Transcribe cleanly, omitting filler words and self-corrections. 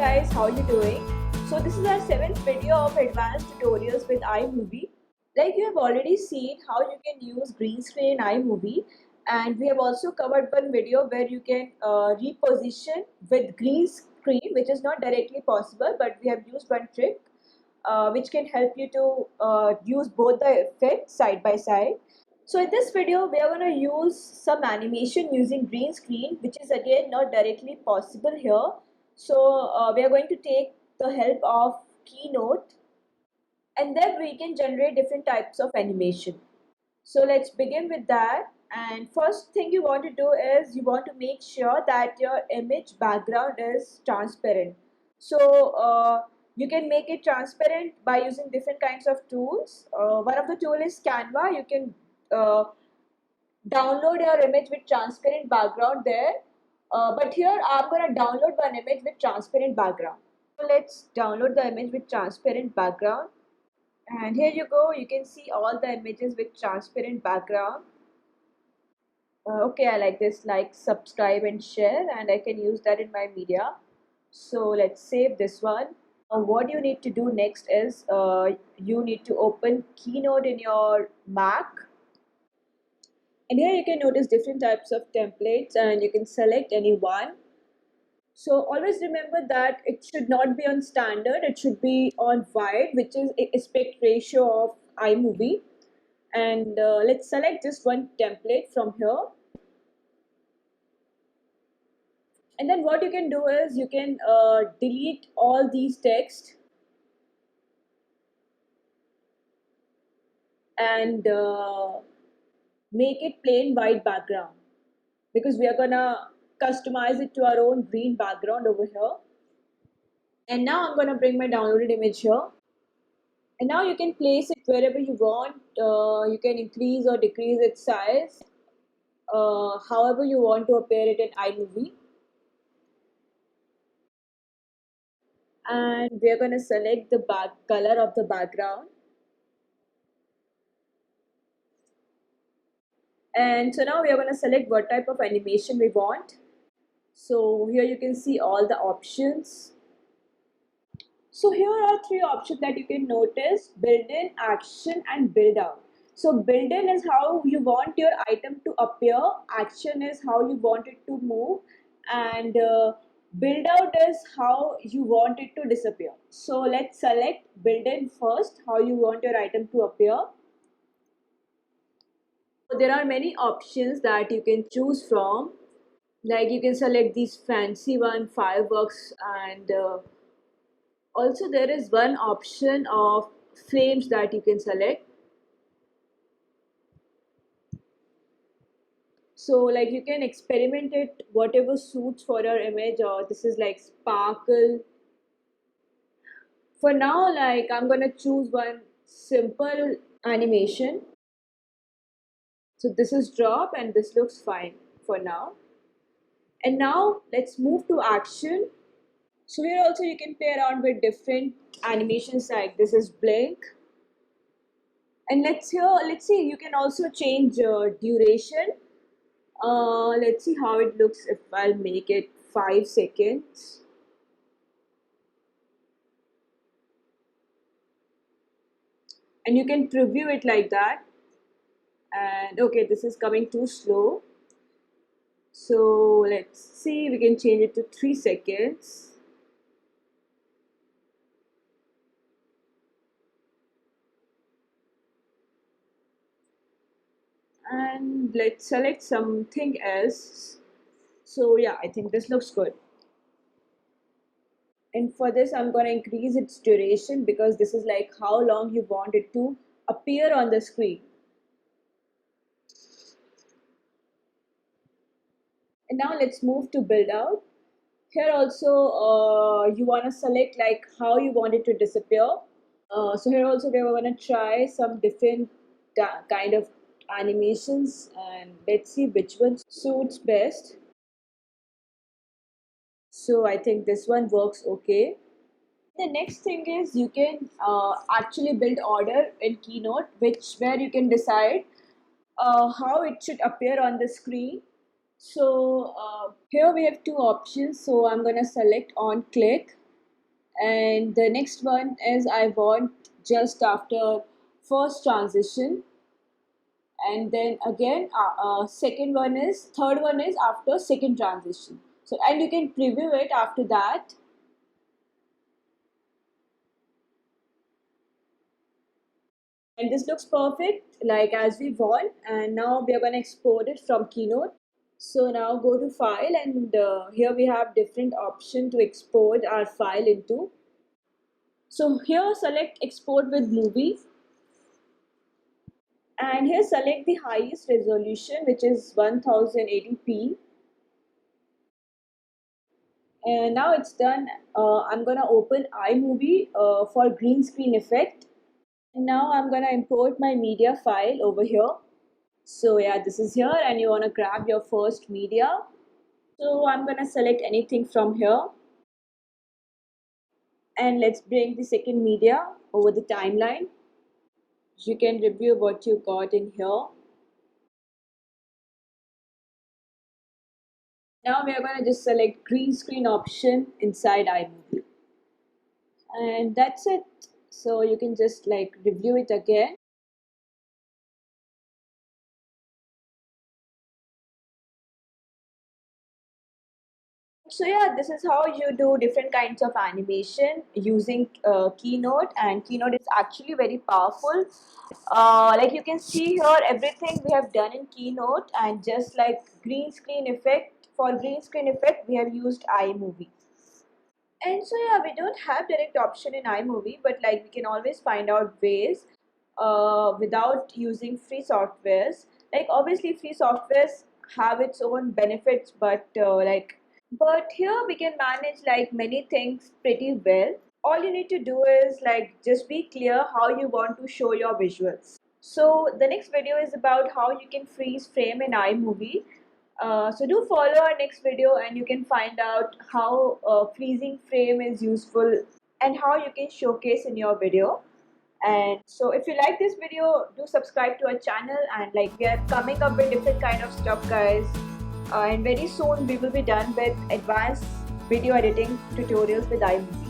guys, how you doing? So this is our 7th video of advanced tutorials with iMovie. Like you have already seen how you can use green screen in iMovie, and we have also covered one video where you can reposition with green screen, which is not directly possible, but we have used one trick which can help you to use both the effects side by side. So in this video, we are going to use some animation using green screen, which is again not directly possible here. So we are going to take the help of Keynote, and then we can generate different types of animation. So let's begin with that. And first thing you want to do is you want to make sure that your image background is transparent. So you can make it transparent by using different kinds of tools. One of the tool is Canva. You can download your image with transparent background there. But here I'm going to download one image with transparent background. So let's download the image with transparent background. And here you go, you can see all the images with transparent background. Okay, I like this, like, subscribe and share, and I can use that in my media. So let's save this one. What you need to do next is you need to open Keynote in your Mac. And here you can notice different types of templates and you can select any one. So always remember that it should not be on standard, it should be on wide, which is aspect ratio of iMovie. And let's select just one template from here. And then what you can do is you can delete all these text and make it plain white background, because we are gonna customize it to our own green background over here. And now I'm gonna bring my downloaded image here. And now you can place it wherever you want. You can increase or decrease its size, however you want to appear it in iMovie. And we are going to select the back color of the background. And so now we are going to select what type of animation we want. So here you can see all the options. So here are three options that you can notice: build in, action, and build out. So build in is how you want your item to appear, action is how you want it to move, and build out is how you want it to disappear. So let's select build in first, how you want your item to appear. So there are many options that you can choose from. Like you can select these fancy one, fireworks, and also there is one option of frames that you can select. So like you can experiment it whatever suits for your image, or this is like sparkle. For now, like I'm gonna choose one simple animation. So this is drop and this looks fine for now. And now let's move to action. So here also you can play around with different animations, like this is blink. And let's see, you can also change duration. Let's see how it looks if I'll make it 5 seconds. And you can preview it like that. And okay, this is coming too slow. So let's see, we can change it to 3 seconds. And let's select something else. So yeah, I think this looks good. And for this I'm going to increase its duration, because this is like how long you want it to appear on the screen. And now let's move to build out. Here also you want to select like how you want it to disappear. So here also we are going to try some different kind of animations, and let's see which one suits best. So I think this one works okay. The next thing is you can actually build order in Keynote, where you can decide how it should appear on the screen. So here we have two options. So I'm going to select on click. And the next one is I want just after first transition, and then again third one is after second transition. So and you can preview it after that. And this looks perfect like as we want, and now we are going to export it from Keynote. So now go to file, and here we have different option to export our file into. So here select export with movie, and here select the highest resolution, which is 1080p. And now it's done. I'm gonna open iMovie for green screen effect. And now I'm gonna import my media file over here. So yeah, this is here, and you wanna grab your first media. So I'm gonna select anything from here, and let's bring the second media over the timeline. You can review what you got in here. Now we are going to just select green screen option inside iMovie, and that's it. So you can just like review it again. So yeah, this is how you do different kinds of animation using Keynote, and Keynote is actually very powerful. Like you can see here, everything we have done in Keynote, and just like green screen effect, for green screen effect we have used iMovie. And so yeah, we don't have direct option in iMovie, but like we can always find out ways without using free softwares. Like obviously free softwares have its own benefits, but here we can manage like many things pretty well. All you need to do is like just be clear how you want to show your visuals. So the next video is about how you can freeze frame in iMovie. So do follow our next video, and you can find out how freezing frame is useful and how you can showcase in your video. And so if you like this video, do subscribe to our channel, and like we are coming up with different kind of stuff, guys. And very soon we will be done with advanced video editing tutorials with iMovie.